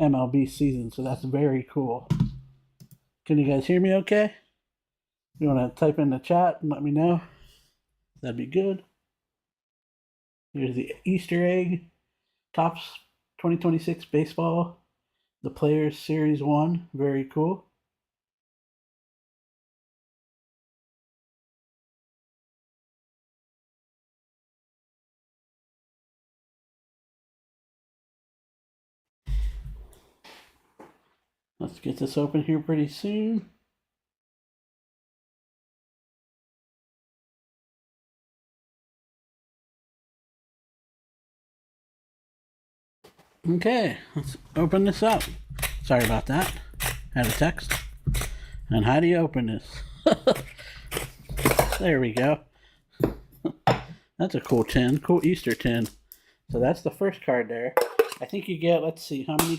MLB season, so that's very cool. Can you guys hear me okay? You want to type in the chat and let me know? That'd be good. Here's the Easter egg. Topps 2026 baseball. The Players Series 1. Very cool. Let's get this open here pretty soon. Okay, let's open this up. Sorry about that. I had a text. And how do you open this? There we go. That's a cool tin, cool Easter tin. So that's the first card there. I think you get, let's see, how many